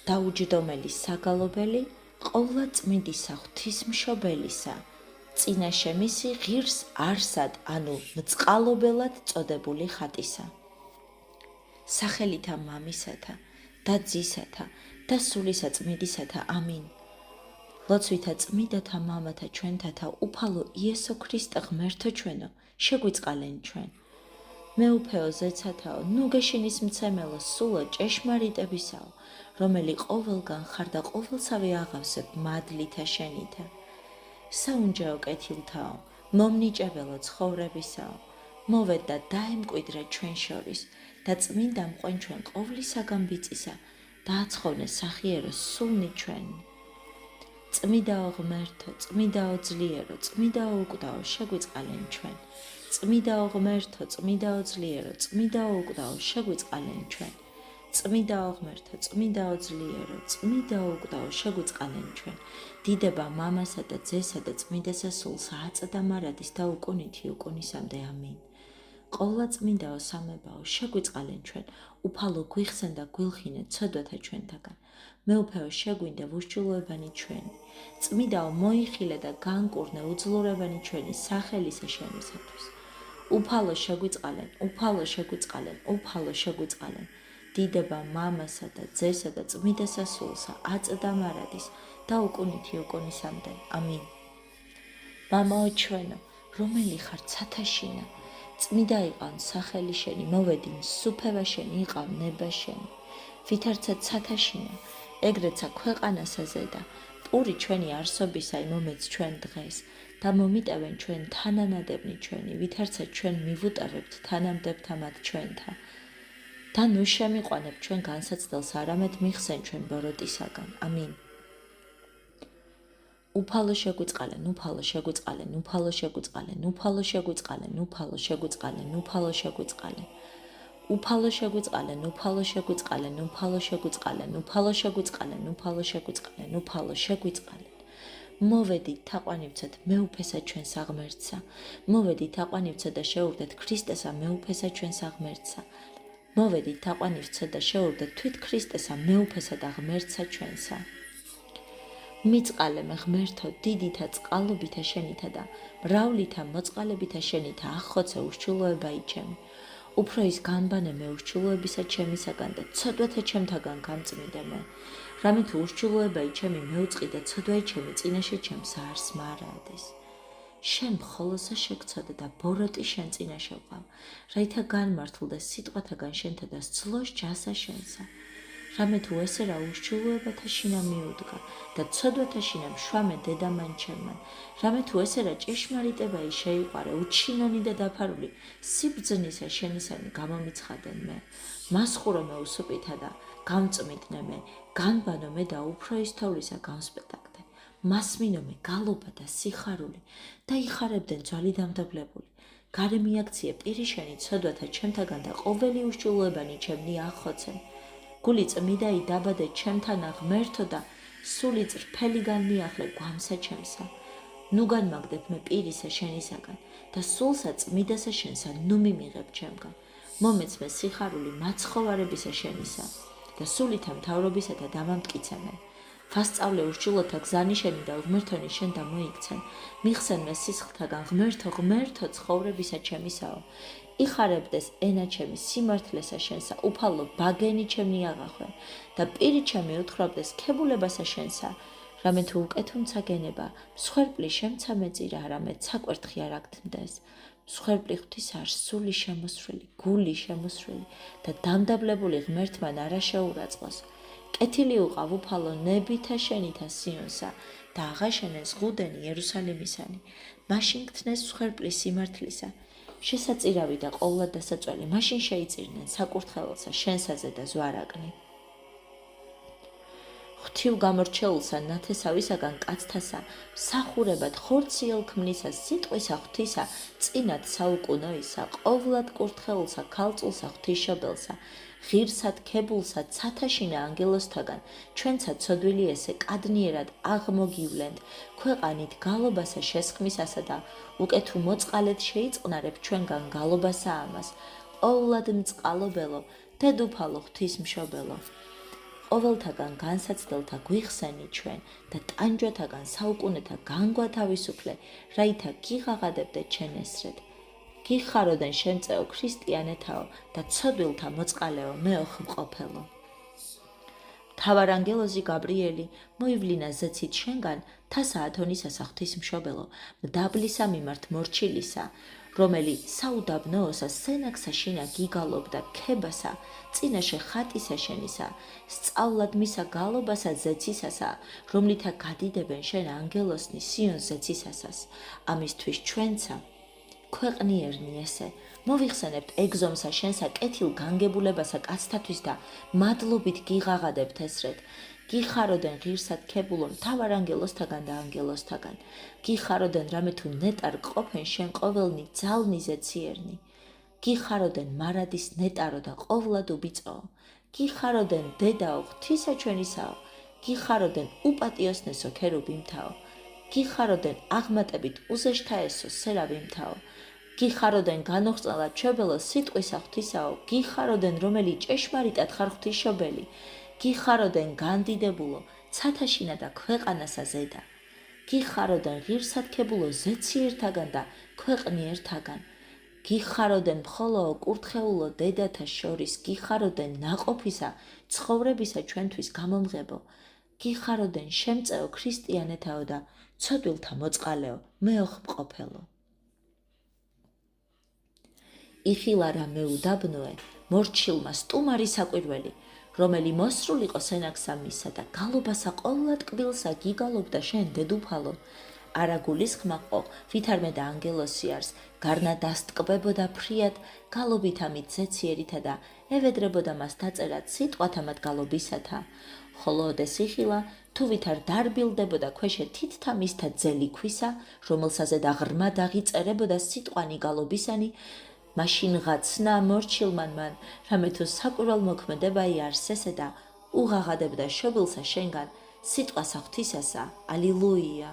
დაუჯდომელი საგალობელი, ყოვლადწმიდისა ღვთისმშობელისა, წინაშე მისი ღირს არსად, ანუ მწყალობელად წოდებული ხატისა. სახელითა მამისათა და ძისათა და სულისა წმიდისათა ამინ. ლოცვითა წმიდათა მამათა ჩვენთათა უფალო იესო ქრისტე ღმერთო ჩვენო, შეგვიწყალენ ჩვენ. მეუფეო ზეცათაო, ნუ გეშინის მცემელო სულო ჭეშმარიტებისაო, რომელი ყოველგან ხარ და ყოველსავე აღავსებ მადლითა შენითა. საუნჯაო კეთილთაო, მომნიჭებელო ცხოვრებისაო, მოვედ და დაემკვიდრე ჩვენ შორის და წმინდა მყვენ ჩვენ ყოვლისაგან ბიწისა და აცხოვნე სახიერო სულნი ჩვენ. წმიდაო ღმერთო, წმიდაო ძლიერო, წმიდაო უკვდაო, შეგვიწყალენ ჩვენ. წმიდაო ღმერთო, წმიდაო ძლიერო, წმიდაო უკვდაო, შეგვიწყალენ ჩვენ. წმიდაო ღმერთო, წმიდაო ძლიერო, წმიდაოკვდაო, შეგვიწყალენ ჩვენ. დიდება მამასა და ძესა და წმიდასა სულსა აწდა მარადის და უკუნითი უკუნისამდე ამინ. ყოვლადწმიდაო სამებაო, შეგვიწყალენ ჩვენ, უფალო გვიხსენ და გვილხინე ცოდვათა ჩვენთაგან. მეუფეო შეგვინდა ვუსჭულოებანი ჩვენი. წმიდაო მოიხილე და განკურნე უძლურებანი ჩვენი სახელისა შენისათვის. უფალო შეგვიწყალენ, უფალო შეგვიწყალენ, უფალო შეგვიწყალენ. დიდება მამასა და ძესა და წმიდასა სულსა აწდა მარადის და უკუნითი უკუნისამდე. ამინ. მამაო ჩვენო, რომელი ხარ ცათაშინა, წმიდა იყავ სახელი შენი, მოვედინ სუფევა შენი, იყავ ნება შენი. ვითარცა ცათაშინა, ეგრეცა ქვეყანასა ზედა, პური ჩვენი არსობისა იმომეც ჩვენ დღეს და მომიტევენ ჩვენ თანანადებნი ჩვენი, ვითარცა ჩვენ მივუტარებთ თანამდებთა მათ ჩვენთა. და ნუ შემიყვანებ ჩვენ განსაცდელს, არამედ მიხსენ ჩვენ ბოროტისაგან. ამინ. უფალო შეგვიწყალენ, უფალო შეგვიწყალენ, უფალო შეგვიწყალენ, უფალო შეგვიწყალენ, უფალო შეგვიწყალენ, უფალო შეგვიწყალენ. უფალო შეგვიწყალენ, უფალო შეგვიწყალენ, უფალო შეგვიწყალენ, უფალო შეგვიწყალენ, უფალო შეგვიწყალენ, უფალო შეგვიწყალენ. მოვედით თაყვანივცეთ მეუფესა ჩვენს აღმერთსა. მოვედით თაყვანივცეთ და შეურდეთ ქრისტესა მეუფესა ჩვენს აღმერთსა. მოვედით თაყვანივცეთ და შეურდეთ თვით ქრისტესა მეუფესა და ღმერთსა ჩვენსა. მიწყალე მე ღმერთო დიდითა წყალობითა შენითა და მრავლითა მოწყალებითა შენითა ახხოცე უშჩულოება იჩემი. უფრო ის განბანე მე უშჩულოებისა ჩემისაგან და ცოდვათა ჩემთაგან გამწმიდე მე. რამე თუ უშჩულოება იჩემი მეუწყი და ცოდვა იჩემი წინაშე ჩემს არს მარადეს. შენ მხოლოსა შეგცოდე და ბოროტი შენ წინაშე ვყავ, რაითა განმართლდე სიტყვათაგან შენთა და სძლოს ჯასა შენსა. რამე თუ ესე რა უშჩულოებათა შინა მიუდგა და ცოდვათა შინა მშვამე დედამან ჩემმან, რამე თუ ესე რა ჭეშმარიტებაი შეიყვარე, უჩინონი და დაფარული სიბრძნისა შენისანი გამომიცხადენ მე. მასხურო მე უსუპითა და გამწმიდნე მე, განბანო მე და უფრო ის თოვლისა გამსპეტაკდე. მასმინო მე გალობა და სიხარული და იხარებდნენ ძვალი დამდაბლებული. გარე მიაქციე პირი შენი ცოდვათა ჩემთაგან და ყოველი უშჩულოებანი ჩემნი ახხოცენ. გული წმიდაი დაბადე ჩემთანა ღმერთო და სული წრფელიგან მიახლე გვამსა ჩემსა. ნუ განმაგდებ მე პირისა შენისაგან და სულსა წმიდასა შენსა ნუ მიმიღებ ჩემგან. მომეც მე სიხარული მაცხოვარებისა შენისა და სულითა მთავრობისა და დამამტკიცე მე. ფასწავლე უშჩულოთა გზანიშენი და ღმერთონი შენ და მოიქცენ. მიხსენ მე სისხლთაგან ღმერთო, ღმერთო ცხოვრებისა ჩემისაო. იხარებდეს ენა ჩემი სიმართლესა შენსა, უფალო ბაგენი ჩემნი აღახვე და პირი ჩემი უთხრობდეს ქებულებასა შენსა. რამე თუ უკეთუნცა გენება, მსხვერპლი შემცა მეწირა, რამე საკვერთხი არ აგთნდეს. მსხვერპლი ღვთის არ სული შემოსვლილი, გული შემოსვლილი და დამდაბლებული ღმერთმან არა შეურაცხლოს. კეთილი უყავ უფალო ნებითა შენითა სიონსა და აღაშენეს ღუდენი იერუსალიმისანი. მაშინ გთნეს მსხვერპლი სიმართლისა. შესაწირავი და ყოვლად დასაწველი, მაშინ შეიწირნენ საკურთხეველსა შენსაზე და ზვარაკნი. ღვთივ გამორჩეულსა ნათესავისაგან კაცთასა, მსახურებად ხორციელ ქმნისა, სიტყვისა ღვთისა, წინათ საუკუნოისა, ყოვლად კურთხეულსა, ქალწულსა ღვთისმშობელსა, ღირსად ქებულსა, ცათაშინა ანგელოსთაგან, ჩვენცა ცოდვილი ესე კადნიერად აღმოგივლენთ, ქვეყანით გალობასა შესხმისასა და უკეთუ მოწყალეთ შეიწყნარებ ჩვენგან გალობასა ამას, ყოვლად მწყალობელო, დედუფალო ღვთისმშობელო. ყოველთაგან განსაცდელთა გვიხსენი ჩვენ და ტანჯვათაგან საუკუნეთა განგვათავისუფლე, რაითა გიღაღადებდე ჩვენ ესრეთ. გიხაროდენ შემწეო ქრისტიანეთაო და ცოდვილთა მოწყალეო მეოხმყოფელო. მთავარანგელოზი გაბრიელი მოივლინა ზეცით შენგან თასა ათონისასა ღვთისმშობელო, მდაბლისა მიმართ მორჩილისა, რომელი საუდაბნოოსა სენაქსა შინა გიგალობდა ქებასა, წინაშე ხატისა შენისა, სწავლად მისა გალობასა ზეცისასა, რომლითა გადიდებენ შენ ანგელოსნი სიონს ზეცისასას, ამისთვის ჩვენცა ქვეყნიერნი ესე, მოვიხსენებთ ეგზომსა შენსა კეთილ განგებულებასა კაცთათვის და მადლობით გიღაღადებთ ესრეთ. გიხაროდენ ღირსად ქებულო მთავარანგელოსთაგან და ანგელოსთაგან. გიხაროდენ რამე თუ ნეტარ ყოფენ შენ ყოველნი ძალნი ზეციერნი. გიხაროდენ მარადის ნეტარო და ყოვლად უბიწოო. გიხაროდენ დედაო ღვთისა ჩვენისაო. გიხაროდენ უპატიოსნესო ქერუბიმთაო. გიხაროდენ აღმატებით უზეშთა ესო სერავიმთაო. გიხაროდენ განუხრწნელად ჩვებელო სიტყვისა ღვთისაო. გიხაროდენ რომელი ჭეშმარიტად ხარ ღვთისმშობელი. გიხაროდენ განდიდებულო ცათაშინა და ქვეყანასა ზედა. გიხაროდენ ღირსად ქებულო ზეციერთაგან და ქვეყნიერთაგან. გიხაროდენ მხოლოო კურთხეულო დედათა შორის. გიხაროდენ ნაყოფისა ცხოვრებისა ჩვენთვის გამომღებო. გიხაროდენ შემწეო ქრისტიანეთაო და ცოდვილთა მოწყალეო მეოხმყოფელო. იხილარა მეუდაბნოე მორჩილმა სტუმარი საკვირველი, რომელი მოსრულიყო სენაქსა მისა და გალობასა ყოვლად კბილსა გიგალობდა შენ დედუფალო. არა გულისხმაყო ვითარმე და ანგელოსიარს გარნა დასტკბებოდა ფრიად გალობით ამით ზეციერითა და ევედრებოდა მას დაწერად სიტყვათა მათ გალობისათა. ხოლო ოდეს იხილა თუ ვითარ დარბილდებოდა ქვეშე თითთა მისთა ძელი ქვისა, რომელსაზე და ღრმა დაღიწერებოდა სიტყვანი გალობისანი, მაშინღა ცნა მორჩილმან მან, რამე თუ საკვირვალ მოქმედება იარს ესე და უღაღადებდა შობილსა შენგან სიტყვასა ღვთისასა. ალილუია.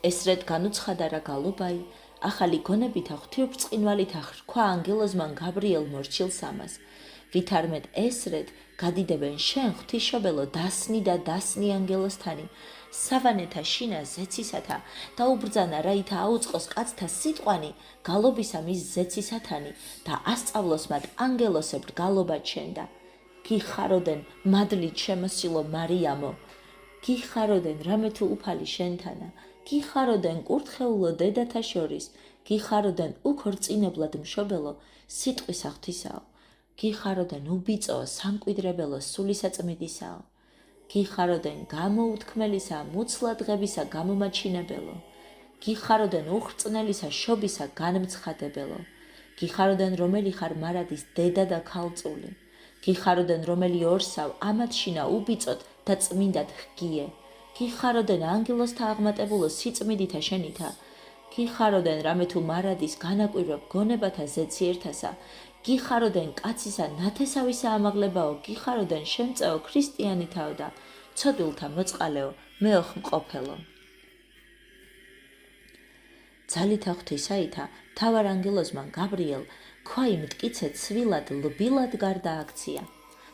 ესრეთ განუცხადა რა გალობაი, ახალი გონებითა ღვთიურბრწყინვალითა ხრქვა ანგელოზმან გაბრიელ მორჩილს ამას. ვითარმედ ესრეთ გადიდებენ შენ ღვთისმშობელო დასნი და დასნი ანგელოსთანი, სავანეთა შინა ზეცისათა და უბრძანა რაითა აუწყოს კაცთა სიტყვანი გალობისა მის ზეცისათანი და ასწავლოს მათ ანგელოსებრ გალობა ჩენდა. გიხაროდენ მადლით შემოსილო მარიამო. გიხაროდენ რამე თუ უფალი შენთანა. გიხაროდენ კურთხეულო დედათა შორის. გიხაროდენ უქორწინებლად მშობელო სიტყვისა ღვთისაო. გიხაროდენ უბიწოო სამკვიდრებელო სულისაწმიდისაო. გიხაროდენ გამოუთქმელისა მუცლადღებისა გამომაჩინებელო. გიხაროდენ უხრწნელისა შობისა განმცხადებელო. გიხაროდენ რომელი ხარ მარადის დედა და ქალწული. გიხაროდენ რომელი ორსავ ამათშინა უბიწოთ და წმინდად ჰგიე. გიხაროდენ ანგელოსთა აღმატებულო სიწმიდითა შენითა. გიხაროდენ რამე თუ მარადის განაკვირვებ გონებათა ზეციერთასა. გიხაროდენ კაცისა ნათესავისა ამაღლებაო. გიხაროდენ შემწეო ქრისტიანითაო და ცოდვილთა მოწყალეო მეოხმყოფელო. ძალითა ღვთისაითა მთავარ ანგელოზმან გაბრიელ ქვაი მტკიცე ცვილად ლბილად გარდააქცია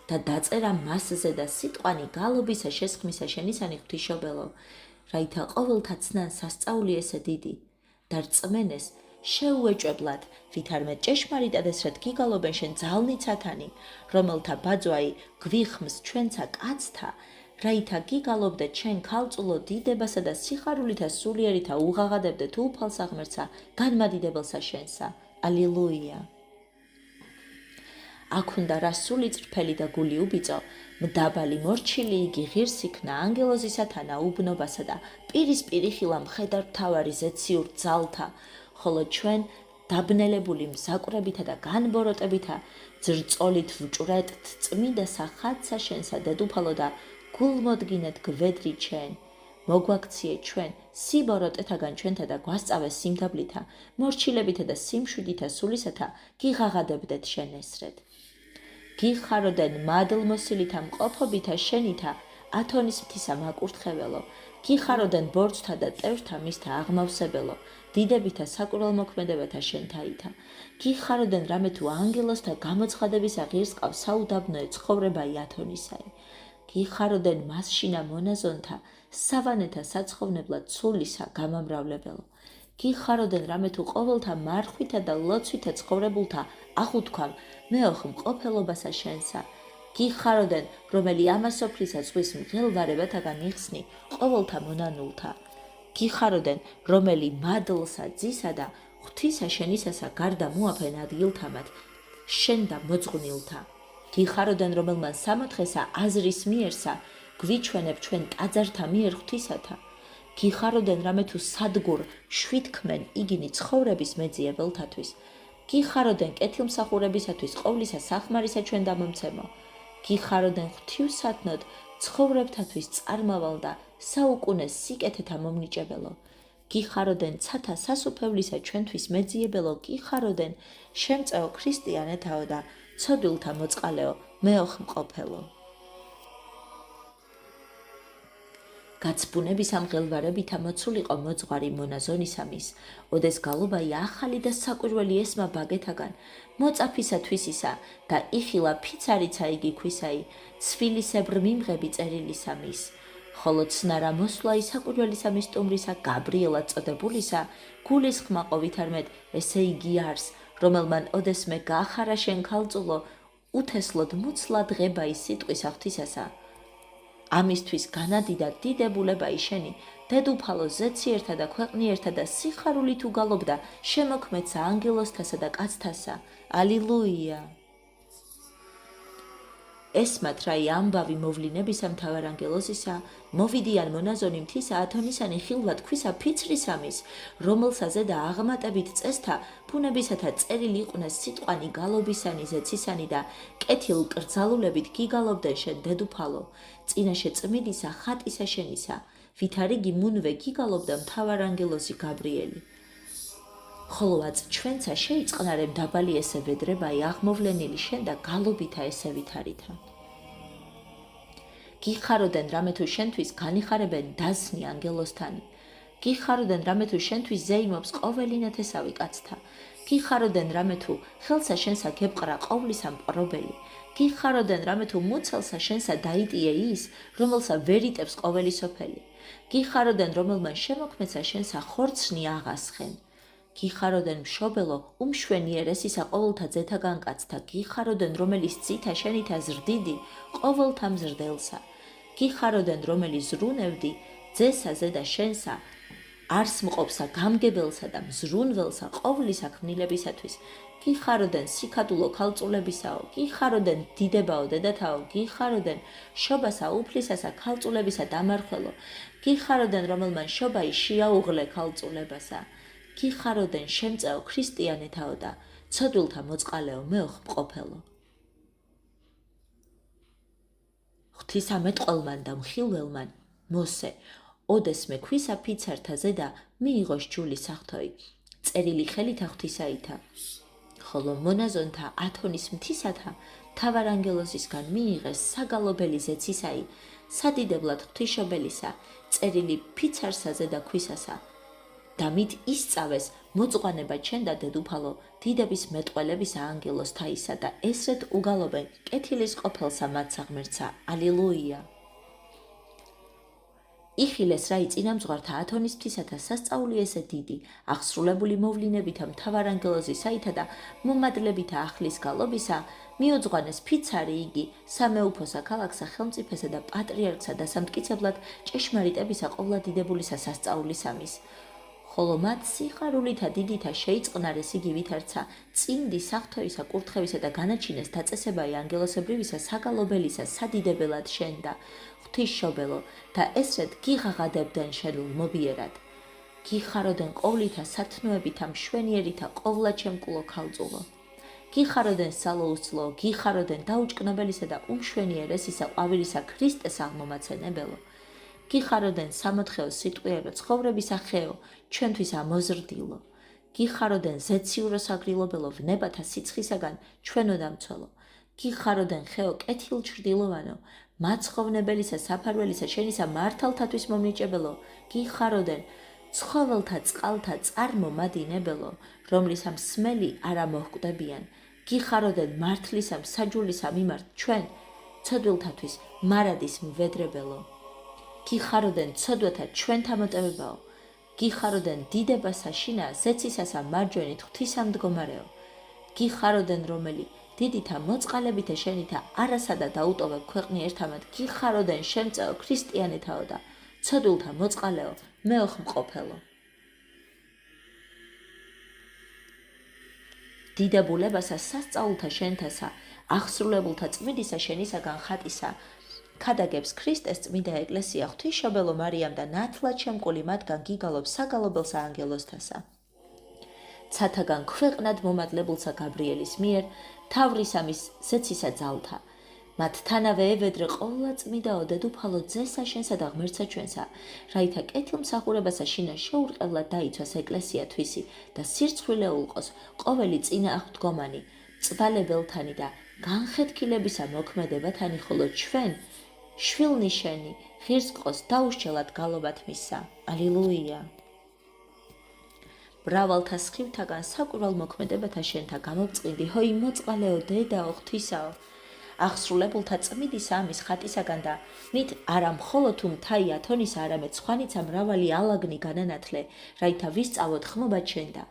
და დაწერა მასზე და სიტყვანი გალობისა შესხმისა შენისანი ღვთისმშობელო, რაითა ყოველთა ცნან სასწაული ესე დიდი და რწმენეს შეუეჭებლად, ვითარმე ჭეშმარიტად ესრეთ გიგალობენ შენ ძალნიცათანი, რომელთა ბაძვაი გვიხმს ჩვენცა კაცთა, რაითა გიგალობდეთ შენ ქალწულო დიდებასა და სიხარულითა სულიერითა უღაღადებდეთ უფალს აღმერთსა განმადიდებელსა შენსა. ალილუია. აქ უნდა რა სული წრფელი და გული უბიწო, მდაბალი მორჩილი იგი ღირს იქნა ანგელოზისათანა უბნობასა და პირისპირ იხილა მხედარ მთავარი ზეციურ ძალთა, ხოლო ჩვენ დაბნელებული მზაკვრებითა და განბოროტებითა ძრწოლით ვჭვრეტთ წმინდა სახათსა შენსა დედუფალო და გულმოდგინეთ გვედრი ჩვენ. მოგვაქციე ჩვენ სიბოროტეთაგან ჩვენთა და გვასწავე სიმდაბლითა, მორჩილებითა და სიმშვიდითა სულისათა გიღაღადებდეთ შენ ესრეთ. გიხაროდენ მადლმოსილითა მყოფობითა შენითა ათონის მთისა მაკურთხებელო. გიხაროდენ ბორცთა და ტევრთა მისთა აღმავსებელო. დიდებითა საკურველმოქმედებათა შენთაითა. გიხაროდენ რამე თუ ანგელოზთა გამოცხადებისა ღირსყავს საუდაბნოე ცხოვრებაი ათონისაი. გიხაროდენ მასშინა მონაზონთა სავანეთა საცხოვნებლად ცულისა გამამრავლებელო. გიხაროდენ რამე თუ ყოველთა მარხვითა და ლოცვითა ცხოვრებულთა ახუთქვამ მეოხ მყოფელობასა შენსა. გიხაროდენ რომელი ამასოფლისა ზღვის მღელვარებათაგან იხსნი ყოველთა მონანულთა. გიხაროდენ რომელი მადლსა ძისა და ღვთისა შენისასა გარდა მოაფენ ადგილთამად შენ და მოძღვნილთა. გიხაროდენ რომელმან სამოთხესა აზრის მიერსა გვიჩვენებ ჩვენ ტაძართა მიერ ღვთისათა. გიხაროდენ რამე თუ სადგურ შვიდქმენ იგინი ცხოვრების მეძიებელთათვის. გიხაროდენ კეთილმსახურებისათვის ყოვლისა სახმარისა ჩვენ დამომცემო. გიხაროდენ ღვთივსათნოდ ცხოვრებთათვის წარმავალ და საუკუნეს სიკეთეთა მომნიჭებელო. გიხაროდენ ცათა სასუფევლისა ჩვენთვის მეძიებელო. გიხაროდენ შემწეო ქრისტიანეთაო და ცოდვილთა მოწყალეო მეოხ მყოფელო. გაცბუნების ამღელვარებითა მოცულიყო მოძღვარი მონაზონისამის, ოდეს გალობაი ახალი და საკვირველი ესმა ბაგეთაგან, მოწაფისათვისისა და იხილა ფიცარიცა იგი ქვისაი, ცვილისებრ მიმღები წერილისამის. ხოლო ცნარა მოსვლაი საკვირველისამის სტუმრისა გაბრიელად წოდებულისა, გულისხმა ყოვითარმედ ესე იგი არს, რომელმან ოდესმე გაახარა შენ ქალწულო, უთესლოდ მუცლა დღებაი სიტყვის ღვთისასა. ამისთვის განადიდა დიდებულებაი შენი, დედუფალო ზეციერთა და ქვეყნიერთა და სიხარული თუ გალობდა შემოქმედსა ანგელოზთასა და კაცთასა. ალილუია. ესმათ რაი ამბავი მოვლინებისა მთავარ ანგელოზისა, მოვიდიან მონაზონი მთისა ათონისანი ხილვად ქვისა ფიცრისამის, რომელსა ზედა აღმატებით წესთა ბუნებისათა წერილი იყვნენ სიტყვანი გალობისანი ზეცისანი და კეთილ კრძალულებით გიგალობდნენ შენ დედუფალო, წინაშე წმიდისა ხატისა შენისა, ვითარიგი მუნვე გიგალობდა მთავარ ანგელოზი გაბრიელი. ხოლოაც ჩვენცა შეიწყნარებ დაბალი ესე ვედრებაი აღმოვლენილი შენ და გალობითა ესე ვითარითა. გიხაროდენ რამე თუ შენთვის განიხარებენ დასნი ანგელოზთანი. გიხაროდენ რამე თუ შენთვის ზეიმობს ყოველი ნათესავი კაცთა. გიხაროდენ რამე თუ ხელსა შენსა გეპყრა ყოვლისა მპყრობელი. გიხაროდენ რამე თუ მუცელსა შენსა დაიტიე ის, რომელსა ვერ იტევს ყოველი სოფელი. გიხაროდენ რომელმან შემოქმეცა შენსა ხორცნი აღასხენ. გიხაროდენ მშობელო უმშვენიერესისა ყოველთა ძეთაგან კაცთა. გიხაროდენ რომელიც ძითა შენითა ზრდიდი ყოველთა მზრდელსა. გიხაროდენ რომელი ზრუნევდი ძესა ზედა შენსა არს მყოფსა გამგებელსა და მზრუნველსა ყოვლისა ქმნილებისათვის. გიხაროდენ სიქადულო ქალწულებისაო. გიხაროდენ დიდებაო დედათაო. გიხაროდენ შობასა უფლისასა ქალწულებისა დამარხველო. გიხაროდენ რომელმან შობაი შეაუღლე ქალწულებასა. გიხაროდენ შემწეო ქრისტიანეთაო და ცოდვილთა მოწყალეო მეოხ მყოფელო. ღვთისამეტყველმან და მხილველმან მოსე ოდესმე ქვისა ფიცართა ზედა მიიღოს ჯული სახთოი, წერილი ხელითა ღვთისაითა. ხოლო მონაზონთა ათონის მთისათა მთავარ ანგელოზისგან მიიღეს საგალობელი ზეცისაი, სადიდებლად ღვთისმშობელისა, წერილი ფიცარსა ზედა ქვისასა. და მით ისწავეს მოწყვანება ჩვენ და დედუფალო დიდების მეტყველებისა ანგელოზთაისა და ესრეთ უგალობენ კეთილის ყოფელსა მათსა ღმერთსა. ალილუია. იხილეს რაი წინამძღვართა ათონის მთისათა სასწაული ესე დიდი, აღსრულებული მოვლინებითა მთავარ ანგელოზისაითა და მომადლებითა ახლის გალობისა, მიუძღვანეს ფიცარი იგი სამეუფოსა ქალაქსა ხელმწიფესა და პატრიარქსა და სამტკიცებლად ჭეშმარიტებისა ყოვლადიდებულისა სასწაულისამის. ხოლო მათ სიხარულითა დიდითა შეიწყნარეს იგი ვითარცა წინდი სახთოისა კურთხევისა და განაჩინეს დაწესებაი ანგელოსებრივისა საგალობელისა სადიდებელად შენ და ღვთისმშობელო და ესრეთ გიღაღადებდნენ შენულ მობიერად. გიხაროდენ ყოვლითა სათნოებითა მშვენიერითა ყოვლადჩემკულო ქალწულო. გიხაროდენ სალოუსლო, გიხაროდენ დაუჭკნობელისა და უმშვენიერესისა ყვავილისა ქრისტეს აღმომაცენებელო. გიხაროდენ სამოთხეო სიტყვიერო ცხოვრებისა ხეო, ჩვენთვის ამოზრდილო. გიხაროდენ ზეციურო საგრილობელო ვნებათა სიცხისაგან ჩვენო დამცველო. გიხაროდენ ხეო კეთილჩრდილოვანო, მაცხოვნებელისა საფარველისა შენისა მართალთათვის მომნიჭებელო. გიხაროდენ ცხოველთა წყალთა წარმომადინებელო, რომლისა მსმელი არ მოჰკვდებიან, გიხაროდენ მართლისა მსაჯულისა მიმართ ჩვენ, ცოდვილთათვის მარადის მვედრებელო. გიხაროდენ ცოდვათა ჩვენთა მოტევებაო, გიხაროდენ დიდებასა შინა ზეცისასა მარჯვენით ღვთისა მდგომარეო. გიხაროდენ რომელი დიდითა მოწყალებითა შენითა არასადა დაუტოვებ ქვეყნი ერთამად, გიხაროდენ შემწეო ქრისტიანეთაო და ცოდვილთა მოწყალეო, მეოხმყოფელო. დიდებულებასა სასწაულთა შენთასა, აღსრულებულთა წმიდისა შენისაგან ხატისა, ქადაგებს ქრისტეს წმიდა ეკლესია ღვთისმშობელო მარიამ და ნათლად შემკული მათგან გიგალობს საგალობელსა ანგელოზთასა. ცათაგან ქვეყნად მომადლებულსა გაბრიელის მიერ, თავრისამის ზეცისა ძალთა, მათ თანავე ევედრე ყოვლა წმიდაო დედუფალო ძესა შენსა და ღმერთსა ჩვენსა, რაითა კეთილმსახურებასა შინა შეურყევლად დაიცვას ეკლესია თვისი და სირცხვილე ულყოს ყოველი წინა აღდგომანი, წვალებელთანი და განხეთქილებისა მოქმედებათანი, ხოლო ჩვენ შვილნიშენი ღირს ყოს დაუშჩელად გალობათ მისსა. ალილუია. მრავალთა სხივთაგან საკვირვალ მოქმედებათა შენთა გამოვწყინდი, ჰოი მოწყალეო დედაო ღვთისაო, აღსრულებულთა წმიდისა ამის ხატისაგან და მით არა მხოლოდ თუ მთაი ათონისა, არამედ სხვანიცა მრავალი ალაგნი განანათლე, რაითა ვისწავლოთ ხმობა ჩვენ და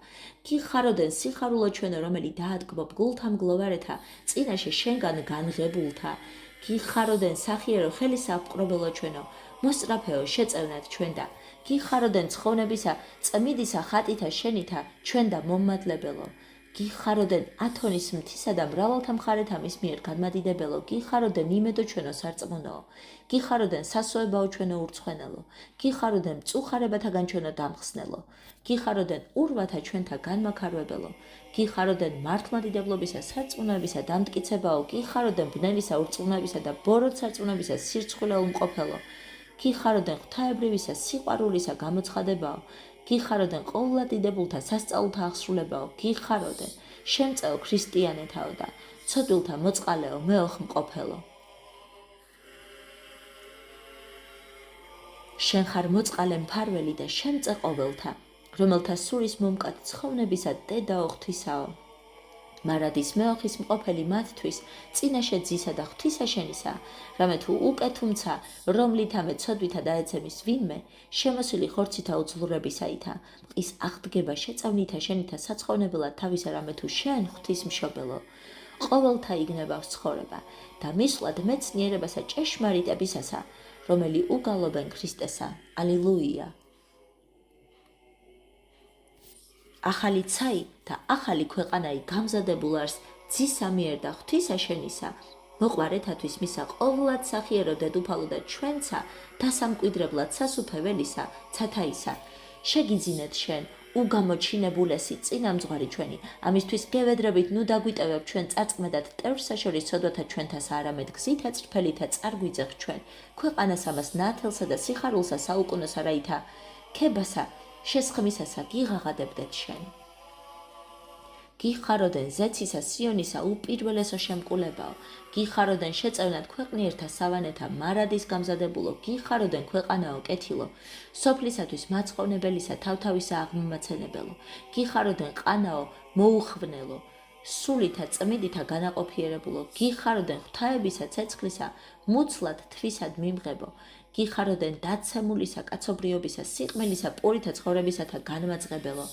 გიხაროდენ სიხარულო ჩვენო, რომელი დაადგმობ გულთა მგლოვარეთა წინაშე შენგან განღებულთა, გიხაროდენ სახიერო ხელისა აპყრობელო ჩვენო, მოსწრაფეო შეწევნათ ჩვენ და გიხაროდენ ცხოვნებისა წმიდისა ხატითა შენითა ჩვენ და მომმადლებელო. გიხაროდენ ათონის მთისა და მრავალთა მხარეთა მის მიერ განმადიდებელო, გიხაროდენ იმედო ჩვენო სარწმუნოო, გიხაროდენ სასოებაო ჩვენო ურცხვენელო, გიხაროდენ მწუხარებათაგან ჩვენო დამხსნელო, გიხაროდენ ურვათა ჩვენთა განმაქარვებელო, გიხაროდენ მართლმადიდებლობისა სარწმუნოებისა დამტკიცებაო, გიხაროდენ ბნელისა ურწმუნოებისა და ბოროტ სარწმუნოებისა სირცხვილე უმყოფელო, გიხაროდენ ღვთაებრივისა სიყვარულისა გამოცხადებაო, გიხაროდენ ყოვლა დიდებულთა სასწაულთა აღსრულებაო, გიხაროდენ შემწეო ქრისტიანეთაო და ცოდვილთა მოწყალეო, მეოხმყოფელო. შენ ხარ მოწყალე მფარველი და შემწე ყოველთა, რომელთა სულის მომკად ცხოვნებისა დედაო ღვთისაო. მარადის მეოხის მყოფელი მათთვის წინაშე ძისა და ღვთისა შენისა, რამე თუ უკეთუმცა, რომლითამე ცოდვითა დაეცემის ვინმე, შემოსილი ხორცითა უძლურებისაითა, მყის აღდგება შეწავნითა შენითა საცხოვნებელად თავისა, რამე თუ შენ ღვთისმშობელო, ყოველთა იგნებავს ცხოვრება და მისვლად მეცნიერებასა ჭეშმარიტებისასა, რომელი უგალობენ ქრისტესა. ალილუია. ახალი ცაი და ახალი ქვეყანაი გამზადებულ არს ძისა მიერ და ღვთისა შენისა, მოყვარეთათვის მისა ყოვლად სახიერო დედუფალო და ჩვენცა დასამკვიდრებლად სასუფეველისა, ცათაისა. შეგიძინეთ შენ, უგამოჩინებულესი წინამძღვარი ჩვენი, ამისთვის გევედრებით ნუ დაგვიტევებ ჩვენ წარწმედად ტევრსაშორის ცოდვათა ჩვენთასა, არამედ გზითა წრფელითა წარგვიძეხ ჩვენ, ქვეყანას ამას ნათელსა და სიხარულსა საუკუნოსა, რაითა ქებასა შესხმისასა გიღაღადებდეთ შენ. გიხაროდენ ზეცისა სიონისა უპირველესო შემკულებაო, გიხაროდენ შეწევნათ ქვეყნიერთა სავანეთა მარადის გამზადებულო, გიხაროდენ ქვეყანაო კეთილო, სოფლისათვის მაცხოვნებელისა თავთავისა აღმომაცენებელო, გიხაროდენ ყანაო მოუხვნელო, სულითა წმიდითა განაყოფიერებულო, გიხაროდენ ღვთაებისა ცეცხლისა მუცლად თვისად მიმღებო, გიხაროდენ დაცემულისა კაცობრიობისა სიყმელისა პურითა ცხოვრებისათა განმაძღებელო,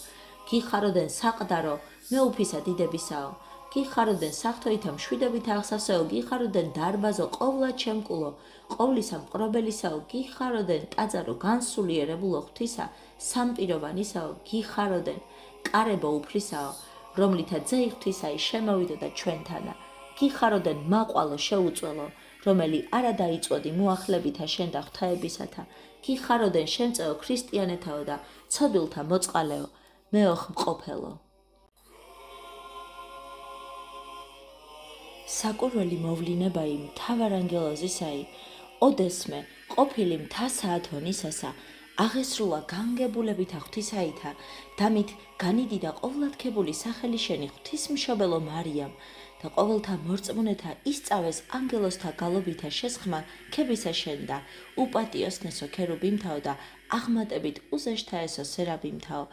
გიხაროდენ საყდარო მეუფისა დიდებისაო, გიხაროდენ საფრთხოითა მშვიდებითა აღსავსეო, გიხაროდენ დარბაზო ყოვლად შემკულო, ყოვლისა მყრობელისაო, გიხაროდენ ტაძარო განსულიერებულო ღვთისა სამპიროვანისაო, გიხაროდენ კარებო უფლისაო, რომლითა ძეი ღვთისაი შემოვიდო და ჩვენთანა, გიხაროდენ მაყვალო შეუწველო, რომელი არა დაიწვოდი მოახლებითა შენ და ღვთაებისათა, გიხაროდენ შემწეო ქრისტიანეთაო და ცოდვილთა მოწყალეო, მეოხმყოფელო. საკურველი მოვლინებაი მთავარ ანგელოზისაი, ოდესმე ყოფილი მთასა ათონისასა, აღესრულა განგებულებითა ღვთისაითა, დამით განიდიდა ყოვლადქებული სახელი შენი ღვთისმშობელო მარიამ, და ყოველთა მორწმუნეთა ისწავეს ანგელოსთა გალობითა შესხმა ქებისა შენ და უპატიოსნესო ქერუბიმთაო და აღმატებით უზეშთაესო სერაბიმთაო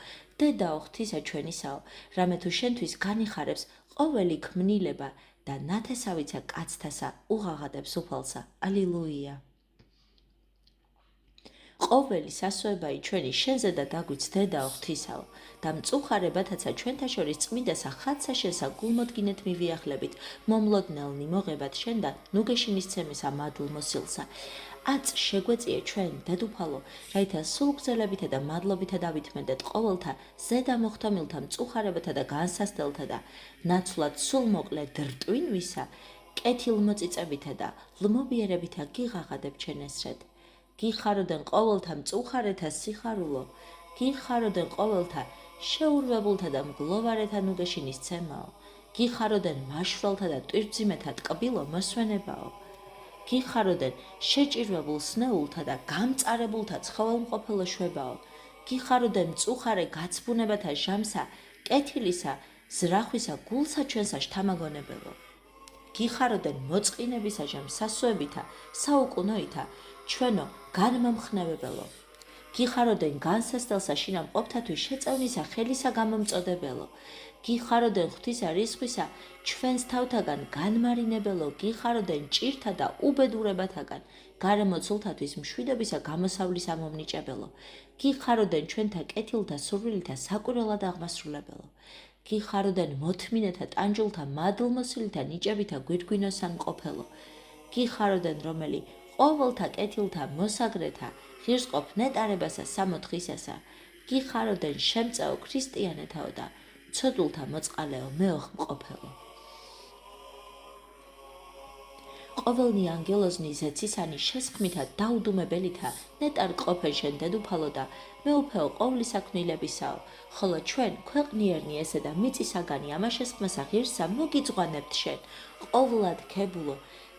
დედაო ღვთისა ჩვენისაო რამე თუ შენთვის განიხარებს ყოველი ქმნილება და ნათესავიცა კაცთასა უღაღადებს უფალსა. ალილუია. ყოველი სასოებაი ჩვენი შენზე და დაგვიც დედაო ღვთისაო და მწუხარებათაცა ჩვენთა შორის წმიდასა ხატსა შენსა გულმოდგინეთ მივიახლებით მომლოდნელნი მოღებად შენ და ნუგეშინისცემისა მადლ მოსილსა. აწ შეგვეწიე ჩვენ დედუფალო რაითა სულგრძელებითა და მადლობითა დავითმენდეთ ყოველთა ზედა მოხდომილთა მწუხარებათა და განსასწრელთა და ნაცვლად სულ მოკლე დრტვინვისა კეთილმოწიწებითა და ლმობიერებითა გიღაღადებ ჩვენ ესრედ. გიხაროდენ ყოველთა მწუხარეთა სიხარულო, გიხაროდენ ყოველთა შეურვებულთა და მგლოვარეთა ნუგეშინისცემაო, გიხაროდენ მაშვრალთა და ტვირთძიმეთა ტკბილო მოსვენებაო, გიხაროდენ შეჭირვებულ სნეულთა და გამწარებულთა ცხოველმყოფელო შვებაო, გიხაროდენ მწუხარე გაცბუნებათა ჟამსა, კეთილისა, ზრახვისა გულსა ჩვენსა შთამაგონებელო. გიხაროდენ მოწყინებისა ჟამ სასოებითა, საუკუნოითა, ჩვენო განმომხნევებელო. გიხაროდენ განსასწელსა შინამყოფთათვის შეწევნისა ხელისა გამომწოდებელო. გიხაროდენ ღვთისა რისხვისა ჩვენს თავთაგან განმარინებელო. გიხაროდენ ჭირთა და უბედურებათაგან გარემოცულთათვის მშვიდობისა გამოსავლის ამომნიჭებელო. გიხაროდენ ჩვენთა კეთილთა სურვილითა საკვირველად აღმასრულებელო. გიხაროდენ მოთმინეთა ტანჯულთა მადლმოსილითა ნიჭებითა გვირგვინოსან მყოფელო. გიხაროდენ რომელი ყოველთა კეთილთა მოსაგრეთა ღირსყოფ ნეტარებასა სამოთხისასა. გიხაროდენ შემწეო ქრისტიანეთაო და ცოდულთა მოწყალეო მეოხ მყოფელო. ყოველნი ანგელოზნი ზეცისანი შესხმითა დაუდუმებელითა ნეტარ ყოფენ შენ დედუფალო და მეუფეო ყოვლისა ქმნილებისაო, ხოლო ჩვენ ქვეყნიერნი ესე და მიწისაგანი ამა შესხმასა ღირსა მოგიძღვანებთ შენ, ყოვლად ქებულო,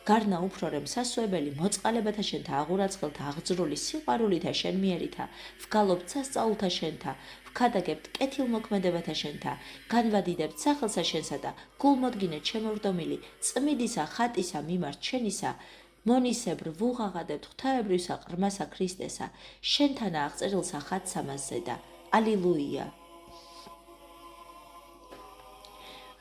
გარნა უფრო რემ სასუებელი მოწყალებათა შენთა აღურაცხელთა აღძრული სიყვარულითა შენ მიერითა, ვგალობთ სასწაულთა შენთა, ვქადაგებთ კეთილმოქმედებათა შენთა, განვადიდებთ სახელსა შენსა და გულმოდგინეთ შემოვრდომილი წმიდისა ხატისა მიმართ შენისა, მონისებრ ვუღაღადებთ ღვთაებრივსა ყრმასა ქრისტესა, შენთანა აღწერილსა ხატსა მასზე და ალილუია.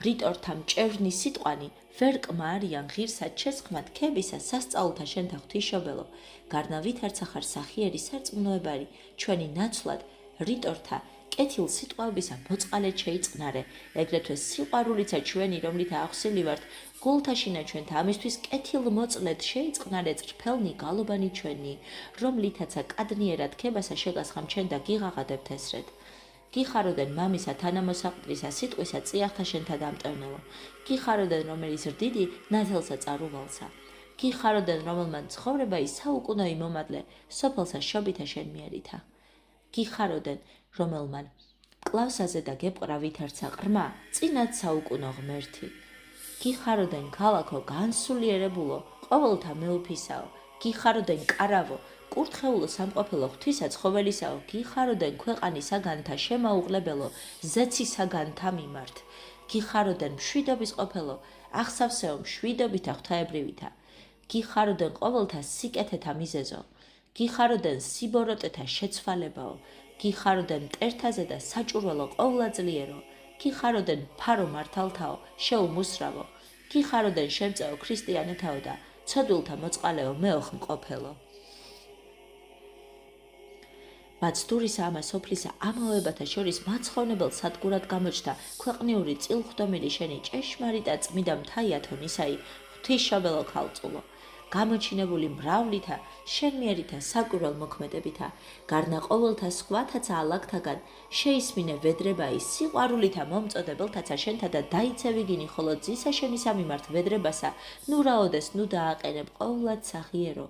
რიტორთა მჭევრნი სიტყვანი ვერ კმარიან ღირსად შესხმად ქებისა სასწაულთა შენთა ღვთისმშობელო, გარნა ვითარცა ხარ სახიერი სარწმუნოებარი ჩვენი ნაცვლად რიტორთა კეთილ სიტყვებისა მოწყალეთ შეიწყნარე, ეგრეთვე სიყვარულიცა ჩვენი რომლით აღსილი ვართ გულთაშინა ჩვენთა ამისთვის კეთილ მოწლეთ შეიწყნარე წრფელნი გალობანი ჩვენი, რომლითაცა კადნიერად ქებასა შეგასხამ ჩვენ და გიღაღადებთ ესრედ. გიხაროდენ მამისა თანამოსაყდრისა სიტყვისა წიაღთა შენთა დამტევნელო. გიხაროდენ რომელიც რდიდი ნათელსა წარუვალსა. გიხაროდენ რომელმან ცხოვრება ის საუკუნოი მომადლე სოფელსა შობითა შენ მიერითა. გიხაროდენ რომელმან კლავსაზე და გეპყრა ვითარცა ყრმა წინათ საუკუნო ღმერთი. გიხაროდენ ქალაქო განსულიერებულო ყოველთა მეუფისაო. გიხაროდენ კარავო კურთხეულო სამყოფელო ღვთისა ცხოველისაო. გიხაროდენ ქვეყანისაგანთა შემაუყლებელო ზეცისაგანთა მიმართ. გიხაროდენ მშვიდობის ყოფელო აღსავსეო მშვიდობითა ღვთაებრივითა. გიხაროდენ ყოველთა სიკეთეთა მიზეზო. გიხაროდენ სიბოროტეთა შეცვალებაო. გიხაროდენ მტერთაზე და საჭურველო ყოვლადძლიერო. გიხაროდენ ფარო მართალთაო შეუმუსრავო. გიხაროდენ შემწეო ქრისტიანეთაო და ცოდულთა მოწყალეო მეოხ მყოფელო. მაცდურისა ამა სოფლისა ამავებათა შორის მაცხოვნებელ სადგურად გამოჩნდა ქვეყნიური წილხვდომილი შენი ჭეშმარიტა წმიდა მთაიათო ნისაი ღვთისმშობელო ქალწულო. გამოჩინებული მრავლითა შენ მიერითა საკვირველ მოქმედებითა, გარნა ყოველთა სხვათაცა ალაგთაგან შეისმინე ვედრებაი სიყვარულითა მომწოდებელთაცა შენთა და დაიცევიგინი, ხოლო ძისა შენისა მიმართ ვედრებასა ნუ რაოდეს ნუ დააყენებ ყოვლად სახიერო,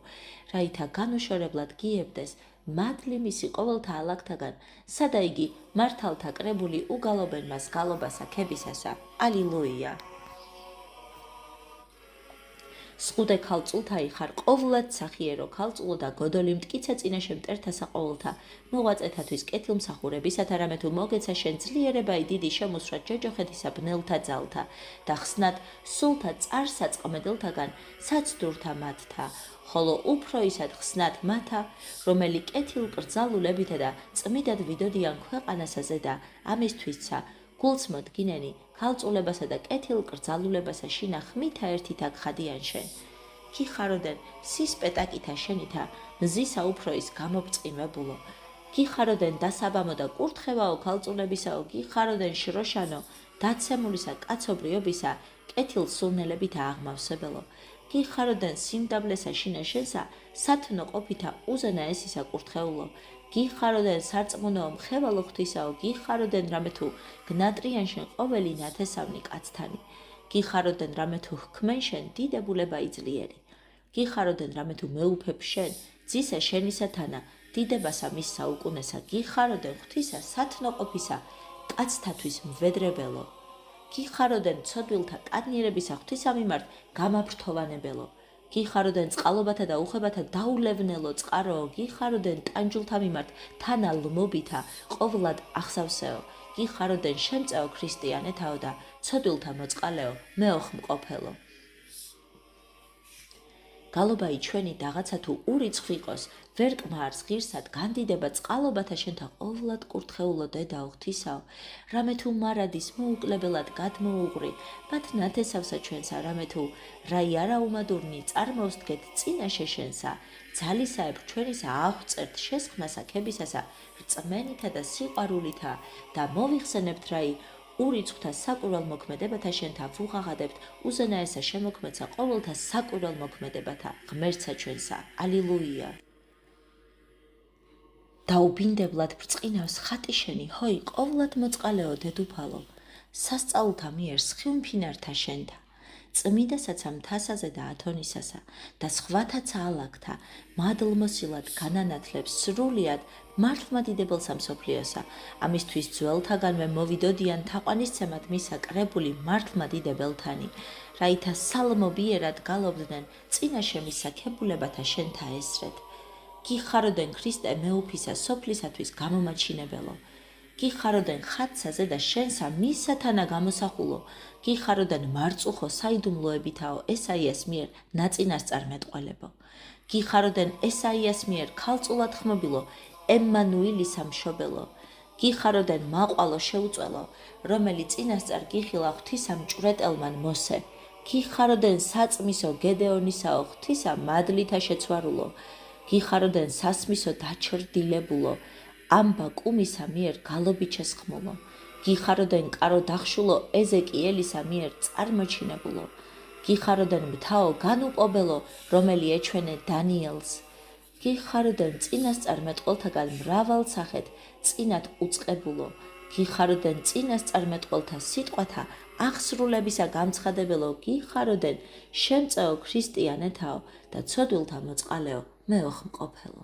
რაითა განუშორებლად გიებდეს მადლი მისი ყოველთა ალაგთაგან, სადა იგი მართალთა კრებული უგალობენ მას გალობასა ქებისასა. ალილუია. სყუდე ქალწულთა იხარ ყოვლად სახიერო ქალწულო და გოდოლი მტკიცე წინაშე მტერთა საყოველთა მოღვაწეთათვის კეთილმსახურებისათა რამე თუ მოგეცა შენ ძლიერებაი დიდი შემოსვრა ჯოჯოხეთისა ბნელთა ძალთა და ხსნად სულთა წარსაწყმედელთაგან საცდურთა მათთა ხოლო უფრო ისად ხსნად მათა რომელი კეთილკრძალულებითა და წმიდად ვიდოდიან ქვეყანასაზე და ამისთვისცა გულს მოდგინენი ქალწულებასა და კეთილკრძალულებასა შინა ხმითა ერთითა გხადიან შენ გიხაროდენ სისპეტაკითა შენითა მზისა უფრო ის გამობწყინვებულო გიხაროდენ დასაბამო და კურთხევაო ქალწულებისაო გიხაროდენ შროშანო დაცემულისა კაცობრიობისა კეთილსულნელებითა აღმავსებელო გიხაროდენ სიმდაბლესა შინა შენსა სათნო ყოფითა უზენაესისა კურთხეულო გიხაროდენ სარწმუნოო მხევალო ღვთისაო გიხაროდენ რამე თუ გნატრიან შენ ყოველი ნათესავნი კაცთანი გიხაროდენ რამე თუ ჰქმენ შენ დიდებულება იძლიერი გიხაროდენ რამე თუ მეუფებ შენ ძისა შენისათანა დიდებასა მის საუკუნესა გიხაროდენ ღვთისა სათნო ყოფისა კაცთათვის მვედრებელო გიხაროდენ ცოდვილთა ტანიერებისა ღვთისა მიმართ გამაფრთოვანებელო გიხაროდენ წყალობათა და უხებათა დაულევნელო წყაროო გიხაროდენ ტანჯულთა მიმართ თანა ლმობითა ყოვლად ახსავსეო გიხაროდენ შემწეო ქრისტიანეთაო და ცოდვილთა მოწყალეო მეოხმყოფელო გალობაი ჩვენი დაღაცა თუ ურიცხვ იყოს ვერ კმარს ღირსად განდიდება წყალობათა შენთა ყოვლად კურთხეულო დედაო ღვთისაო რამე თუ მარადის მოუკლებელად გადმოუღრი მათ ნათესავსა ჩვენსა რამე თუ რაი არაუმადურნი წარმოსდგეთ წინაშე შენსა ძალისაებ ჩვენისა აღვწერთ შესხმასა ქებისასა რწმენითა და სიყვარულითა და მოვიხსენებთ რაი ურიცხვთა საკვირველმოქმედებათა შენთა ვუღაღადებთ უზენაესა შემოქმეცა ყოველთა საკვირველმოქმედებათა ღმერთსა ჩვენსა ალილუია დაუბინდებლად ბრწყინავს ხატი შენი ჰოი ყოვლად მოწყალეო დედუფალო სასწაულთა მიერ სხივმფინართა შენთა წმიდასაცა მთასაზე და ათონისასა და სხვათაცა ალაგთა მადლმოსილად განანათლებს სრულიად მართლმადიდებელსა მსოფლიოსა ამისთვის ძველთაგანვე მოვიდოდიან თაყვანისცემად მისა კრებული მართლმადიდებელთანი რაითა სალმობიერად გალობდნენ წინაშე მისა ქებულებათა შენთა ესრეთ გიხაროდენ ქრისტე მეუფისა სოფლისათვის გამომაჩინებელო გიხაროდენ ხატსაზე და შენსა მისათანა გამოსახულო გიხაროდენ მარწუხო საიდუმლოებითაო ესაიას მიერ ნაწინასწარ მეტყველებო გიხაროდენ ესაიას მიერ ქალწულად ხმობილო ემმანუილისა მშობელო გიხაროდენ მაყვალო შეუწველო რომელი წინასწარ გიხილა ღვთისა მჭვრეტელმან მოსე გიხაროდენ საწმისო გედეონისაო ღვთისა მადლითა შეცვარულო გიხაროდენ სასმისო დაჩრდილებულო ამბა კუმისა მიერ გალობიჩესხმულო გიხაროდენ კარო დახშულო ეზეკიელისა მიერ წარმოჩინებულო გიხაროდენ მთაო განუპობელო რომელი ეჩვენე დანიელს გიხაროდენ წინასწარ მეტყველთაგან მრავალ სახეთ წინათ უწყებულო გიხაროდენ წინასწარ მეტყველთა სიტყვათა აღსრულებისა გამცხადებელო გიხაროდენ შემწეო ქრისტიანეთაო და ცოდვილთა მოწყალეო მეოხმყოფელო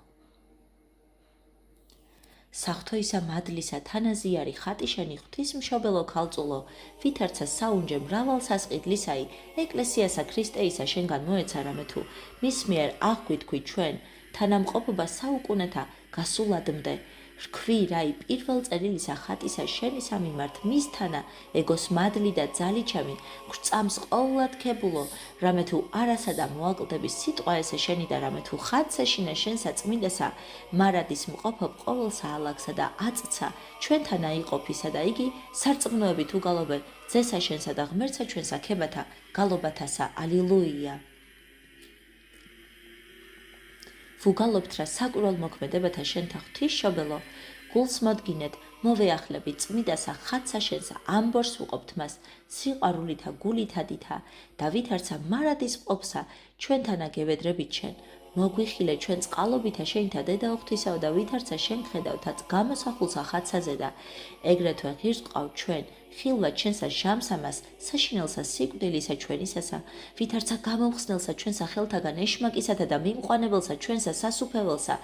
საღვთოისა მადლისა თანაზიარი ხატი შენი ღვთისმშობელო ქალწულო ვითარცა საუნჯე მრავალ სასყიდლისაი ეკლესიასა ქრისტეისა შენგან მოეცა რამე თუ მის მიერ აღგვითქვი ჩვენ თანამყოფობა საუკუნეთა გასულადმდე რქვი რაი პირველ წერილისა ხატისა შენისა მიმართ მისთანა ეგოს მადლი და ძალიჩამი გრწამს ყოვლად ქებულო რამე თუ არასა და მოაკლდების სიტყვა ესე შენი და რამე თუ ხატსა შინა შენსა წმინდასა მარადის მყოფობ ყოველსა ალაგსა და აწცა ჩვენთანა იყოფისა და იგი სარწმუნოებით უგალობენ ძესა შენსა და ღმერთსა ჩვენსა ქებათა გალობათასა ალილუია ვუგალობთ რა საკვირველმოქმედებათა შენთა ღვთისმშობელო გულს მოდგინეთ მოვეახლებით წმიდასა ხატსა შენსა ამბორს ვუყოფთ მას სიყვარულითა გულითადითა და ვითარცა მარადის მყოფსა ჩვენთანა გევედრებით შენ მოგვიხილე ჩვენ წყალობითა შენთა დედაო ღვთისაო და ვითარცა შენ ხედავთაც გამოსახულსა ხატსაზე და ეგრეთვე ღირს ყავ ჩვენ ხილვად ჩვენსა ჟამსამას საშინელსა სიკვდილისა ჩვენისასა ვითარცა გამომხსნელსა ჩვენსა ხელთაგან ეშმაკისათა და მიმყვანებელსა ჩვენსა სასუფეველსა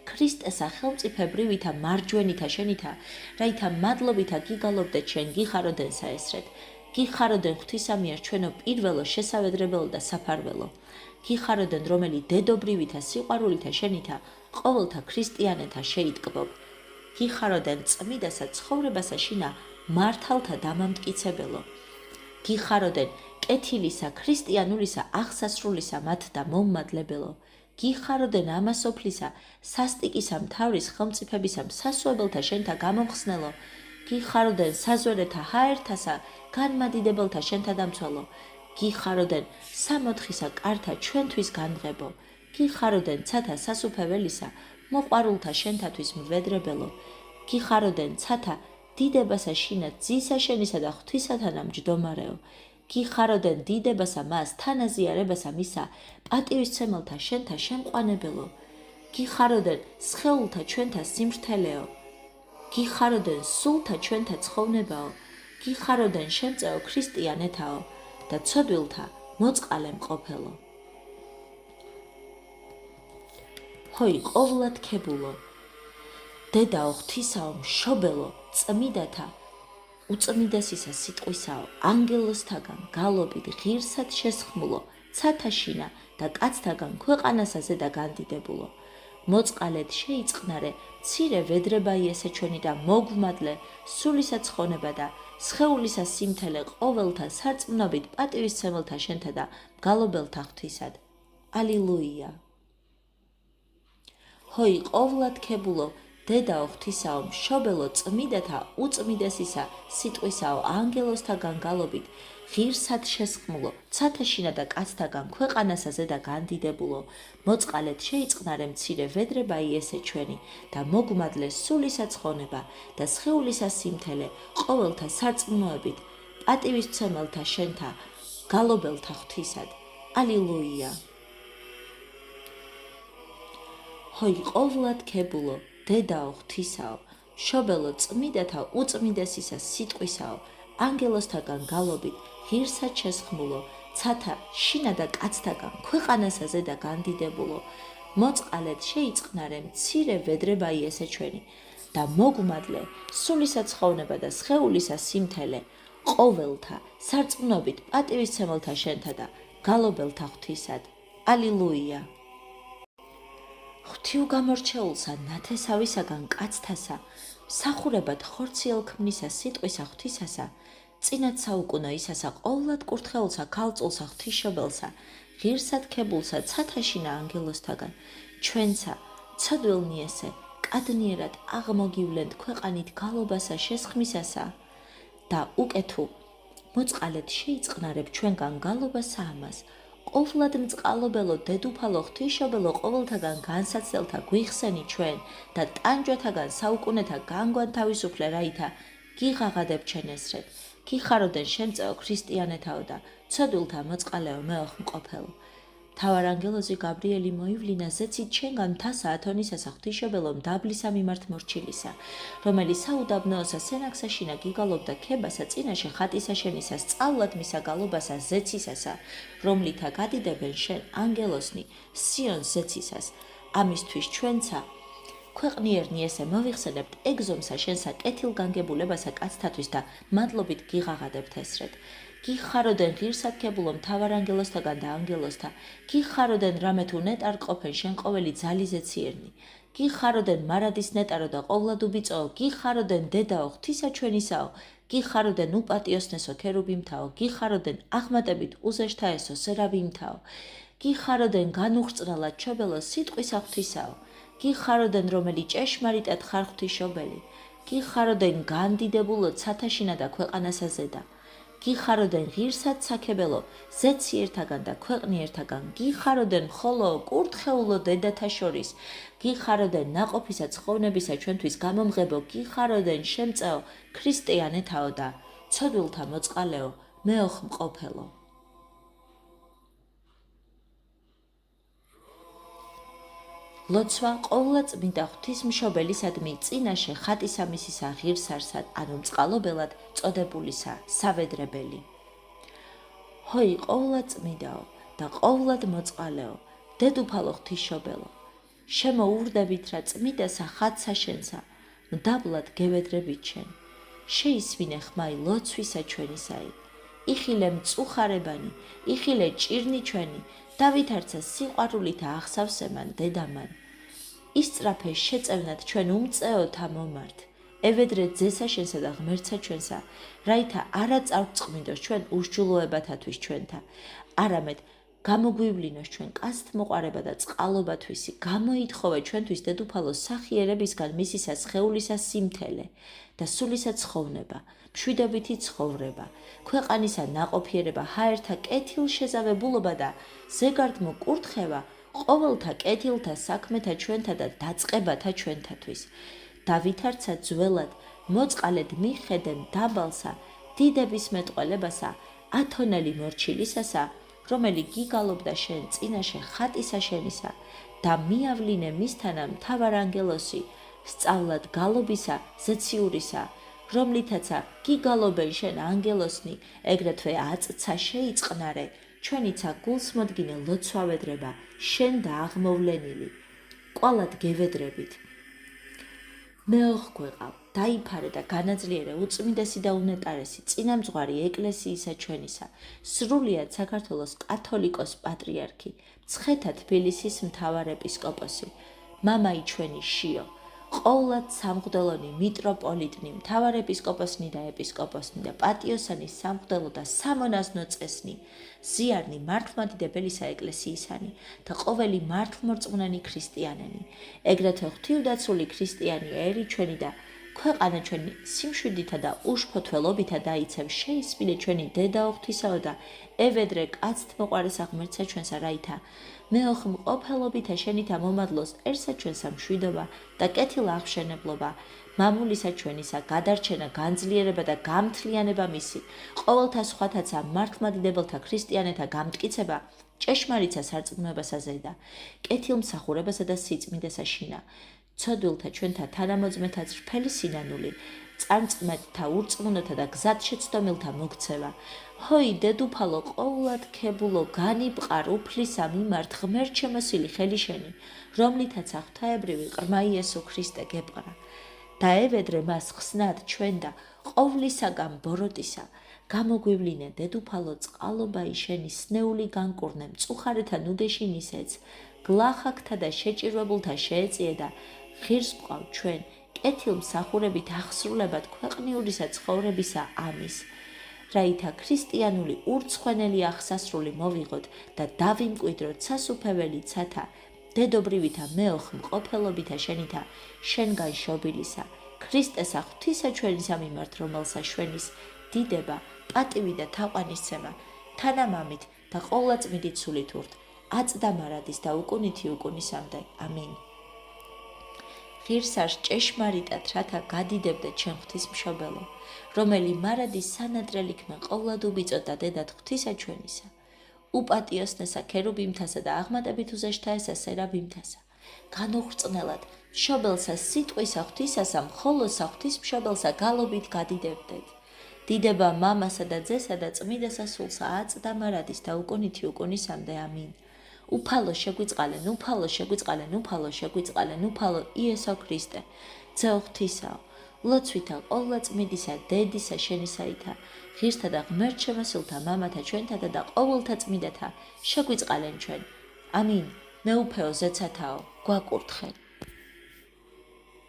ქრისტესა ხელმწიფებრივითა მარჯვენითა შენითა რაითა მადლობითა გიგალობდეთ შენ გიხაროდენსა ესრეთ გიხაროდენ ღვთისამიერ ჩვენო პირველო შესავედრებელო და საფარველო. გიხაროდენ რომელი დედობრივითა სიყვარულითა შენითა ყოველთა ქრისტიანეთა შეიტკბობ. გიხაროდენ წმიდასა ცხოვრებასა შინა მართალთა დამამტკიცებელო. გიხაროდენ კეთილისა ქრისტიანულისა აღსასრულისა მათ და მომმადლებელო. გიხაროდენ ამასოფლისა სასტიკისა მთავრის ხელმწიფებისა სასუებელთა შენთა გამომხსნელო. გიხაროდენ საზვერეთა ჰაერთასა განმადიდებელთა შენთა დამცველო. გიხაროდენ სამოთხისა კართა ჩვენთვის განღებო. გიხაროდენ ცათა სასუფეველისა მოყვარულთა შენთათვის მვედრებელო. გიხაროდენ ცათა დიდებასა შინა ძისა შენისა და ღვთისათანა მჯდომარეო. გიხაროდენ დიდებასა მას თანაზიარებასა მისა პატივისცემელთა შენთა შემყვანებელო. გიხაროდენ სხეულთა ჩვენთა სიმრთელეო. გიხაროდენ სულთა ჩვენთა ცხოვნებაო. გიხაროდენ შემწეო ქრისტიანეთაო და ცოდვილთა მოწყალე მყოფელო. ჰოი ყოვლად ქებულო, დედაო ღვთისაო მშობელო, წმიდათა უწმიდესისა სიტყვისაო, ანგელოსთაგან გალობით ღირსად შესხმულო, ცათაშინა და კაცთაგან ქვეყანასაზე და განდიდებულო. მოწყალეთ შეიწყნარე მცირე ვედრება იესე ჩვენი და მოგვმადლე სულისა ცხონება და სხეულისა სიმთელე ყოველთა სარწმუნობით პატივისცემელთა შენთა და მგალობელთა ღვთისად. ალილუია. ჰოი ყოვლად ქებულო, დედაო ღვთისაო მშობელო, წმიდათა უწმიდესისა სიტყვისაო, ანგელოსთაგან გალობით ღირსად შესხმულო, ცათაშინა და კაცთაგან ქვეყანასაზე და განდიდებულო. მოწყალეთ შეიწყნარე მცირე ვედრება იესე ჩვენი და მოგვმადლე სულისა ცხონება და სხეულისა სიმთელე ყოველთა სარწმუნოებით პატივისცემელთა შენთა გალობელთა ღვთისად. ალილუია. ჰოი ყოვლად ქებულო, დედაო ღვთისაო, მშობელო, წმიდათა უწმიდესისა სიტყვისაო, ანგელოსთაგან გალობით ღირსად შესხმულო, ცათა შინა და კაცთაგან ქვეყანასაზე და განდიდებულო. მოწყალეთ შეიწყნარე მცირე ვედრება იესე ჩვენი და მოგვმადლე სულისა ცხოვნება და სხეულისა სიმთელე ყოველთა სარწმუნობით პატივისცემელთა შენთა და გალობელთა ღვთისად. ალილუია. ღვთიუგამორჩეულსა ნათესავისაგან კაცთასა, მსახურებად ხორციელ ქმნისა სიტყვისა ღვთისასა, წინათ საუკუნო ისასა ყოვლად კურთხეულსა ქალწულსა ღვთისმშობელსა, ღირსად ქებულსა ცათაშინა ანგელოსთაგან, ჩვენსა ცოდვილნიესე კადნიერად აღმოგივლენთ ქვეყანით გალობასა შესხმისასა და უკეთუ მოწყალეთ შეიწყნარებ ჩვენგან გალობასა ამას, ყოვლად მწყალობელო დედუფალო ღვთისმშობელო ყოველთაგან განსაცდელთა გვიხსენი ჩვენ და ტანჯვათაგან საუკუნეთა განგვან თავისუფლე რაითა გიღაღადებ ჩვენ ესრეთ. გიხაროდენ შემწეო ქრისტიანეთაო და ცოდვილთა მოწყალეო მეოხ მყოფელო. მთავარანგელოზი გაბრიელი მოივლინა ზეცით ჩვენგან მთასა ათონისასა ღვთისმშობელო მდაბლისა მიმართ მორჩილისა, რომელიც საუდაბნოოსა სენაქსაშინა გიგალობდა ქებასა წინაშე ხატისა შენისა სწავლად მისა გალობასა ზეცისასა, რომლითა გადიდებენ შენ ანგელოსნი სიონს ზეცისას. ამისთვის ჩვენცა ქვეყნიერნი ესე მოვიხსენებთ ეგზომსა შენსა კეთილგანგებულებასა კაცთათვის და მადლობით გიღაღადებთ ესრეთ. გიხაროდენ ღირსად ქებულო მთავარანგელოსთაგან და ანგელოსთა, გიხაროდენ რამე თუ ნეტარ ყოფენ შენ ყოველი ძალიზეციერნი, გიხაროდენ მარადის ნეტარო და ყოვლად უბიწოო, გიხაროდენ დედაო ღვთისა ჩვენისაო, გიხაროდენ უპატიოსნესო ქერუბიმთაო, გიხაროდენ აღმატებით უზეშთაესო სერაბიმთაო, გიხაროდენ განუხრწნელად ჩობელო სიტყვისა ღვთისაო, გიხაროდენ რომელი ჭეშმარიტად ხარ ღვთისმშობელი, გიხაროდენ განდიდებულო ცათაშინა და ქვეყანასაზედა, გიხაროდენ ღირსად საქებელო ზეციერთაგან და ქვეყნიერთაგან, გიხაროდენ მხოლო კურთხეულო დედათა შორის, გიხაროდენ ნაყოფისა ცხოვნებისა ჩვენთვის გამომღებო, გიხაროდენ შემწეო ქრისტიანეთაო და ცოდვილთა მოწყალეო მეოხ მყოფელო. ლოცვა ყოვლადწმინდა ღვთისმშობელისადმი წინაშე ხატისამისისა ღირსარსად, ანუ მწყალობელად წოდებულისა სავედრებელი. ჰოი ყოვლადწმინდაო და ყოვლად მოწყალეო, დედუფალო ღვთისმშობელო, შემოურდებით რა წმიდასა ხატსა შენსა, მდაბლად გევედრებით შენ, შეისვინე ხმაი ლოცვისა ჩვენისაი, იხილე მწუხარებანი, იხილე ჭირნი ჩვენი, დავით არცა სიყვარულით აღსავსემან დედამან. ისწრაფე შეწევნათ ჩვენ უმწეოთა მომართ, ევედრე ძესა შენსა და ღმერთსა ჩვენსა, რაითა არა წავწყმიდოს ჩვენ უსჯულოებათათვის ჩვენთა, არამედ გამოგვივლინოს ჩვენ კაცთმოყვარება და წყალობათვისი, გამოითხოვე ჩვენთვის დედუფალოს სახიერებისგან მისისა სხეულისა სიმთელე და სულისა ცხოვნება, მშვიდობითი ცხოვრება, ქვეყანისა ნაყოფიერება, ჰაერთა კეთილშეზავებულობა და ზეგარდმო კურთხევა, ყოველთა კეთილთა საქმეთა ჩვენთა და დაწყებათა ჩვენთათვის. დავითარცა ძველად, მოწყალედ მიხედემ დაბალსა, დიდების მეტყველებასა, ათონელი მორჩილისასა, რომელი გიგალობდა შენ წინაშე ხატისა შენისა და მიავლინე მისთანა მთავარ ანგელოსი, სწავლად გალობისა ზეციურისა, რომლითაცა გიგალობენ შენ ანგელოსნი, ეგრეთვე აწცა შეიწყნარე, ჩვენიცა გულს მოდგინე ლოცვავედრება, შენ და აღმოვლენილი, კვალად გევედრებით. მეოხგვეყავ, დაიფარე და განაძლიერე უწმიდესი და უნეტარესი წინამძღვარი ეკლესიისა ჩვენისა, სრულიად საქართველოს კათოლიკოს პატრიარქი, მცხეთა თბილისის მთავარ ეპისკოპოსი, მამაი ჩვენი შიო, ყოვლად სამღვდელონი მიტროპოლიტნი, მთავარ ეპისკოპოსნი და ეპისკოპოსნი და პატიოსანი სამღვდელო და სამონაზნო წესნი, ზიარნი მართლმადიდებელისა ეკლესიისანი და ყოველი მართლმორწმუნენი ქრისტიანენი, ეგრეთვე ღვთივდაცული ქრისტიანი ერი ჩვენი და ქვეყანა ჩვენი სიმშვიდითა და უშფოთველობითა დაიცემ შეისმინე ჩვენი დედა ღვთისაო და ევედრე კაცთმოყვარესა ღმერთსა ჩვენსა, რაითა მეოხ მყოფელობითა შენითა მომადლოსერსა ჩვენსა მშვიდობა და კეთილ აღმშენებლობა, მამულისა ჩვენისა გადარჩენა, განძლიერება და გამთლიანება მისი, ყოველთა სხვათაცა მართლმადიდებელთა ქრისტიანეთა გამტკიცება, ჭეშმარიტსა სარწმუნოებასა ზედა, კეთილმსახურებასა და სიწმინდესა შინა, ცოდვილთა ჩვენთა თანამოძმეთა წრფელი სინანული, წარწმეთთა ურწმუნოთა და გზად შეცდომილთა მოქცევა, ჰოი დედუფალო ყოვლად ქებულო განიბყარ უფლისა მიმართ ღმერთ შემოსილი ხელი შენი, რომლითაცა ღვთაებრივი ყრმა იესო ქრისტე გეპყრა. დაევედრე მას ხსნად ჩვენ და ყოვლისაგან ბოროტისა, გამოგვივლინე დედუფალო წყალობაი შენი სნეული განკურნე, მწუხარეთა ნუდეში ნისეც, გლახაკთა და შეჭირვებულთა შეეწიე და ღირს ვყავ ჩვენ, კეთილმსახურებით აღსრულებად ქვეყნიურისა ცხოვრებისა ამის, რაითა ქრისტიანული ურცხვენელი აღსასრული მოვიღოთ და დავიმკვიდროთ სასუფეველი ცათა, დედობრივითა მეოხ მყოფელობითა შენითა, შენგან შობილისა, ქრისტესა ღვთისა ჩვენისა მიმართ, რომელსა შვენის დიდება, პატივი და თაყვანისცემა, თანამამით და ყოვლადწმიდით სულით ურთ, აწდა მარადის და უკუნითი უკუნისამდე. ამინ. ღირსარს ჭეშმარიტად, რათა გადიდებდე ჩემ ღვთისმშობელო, რომელი მარადის სანატრელიქმე ყოვლად უბიწო და დედად ღვთისა ჩვენისა, უპატიოსნესა ქერუბიმთასა და აღმატებით უზეშთა ესა სერაბიმთასა, განუხრწნელად მშობელსა სიტყვისა ღვთისასა, მხოლოსა ღვთისმშობელსა გალობით გადიდებდეთ. დიდება მამასა და ძესა და წმიდასა სულსა აწდა მარადის და უკუნითი უკუნისამდე. ამინ. უფალო შეგვიწყალენ, უფალო შეგვიწყალენ, უფალო შეგვიწყალენ, უფალო იესო ქრისტე, ძე ღვთისაო, ლოცვითა ყოვლადწმიდისა დედისა შენისაითა, ღირსთა და ღმერთ შემოსილთა მამათა ჩვენთა და ყოველთა წმიდათა შეგვიწყალენ ჩვენ. ამინ. მეუფეო ზეცათაო, გვაკურთხენ.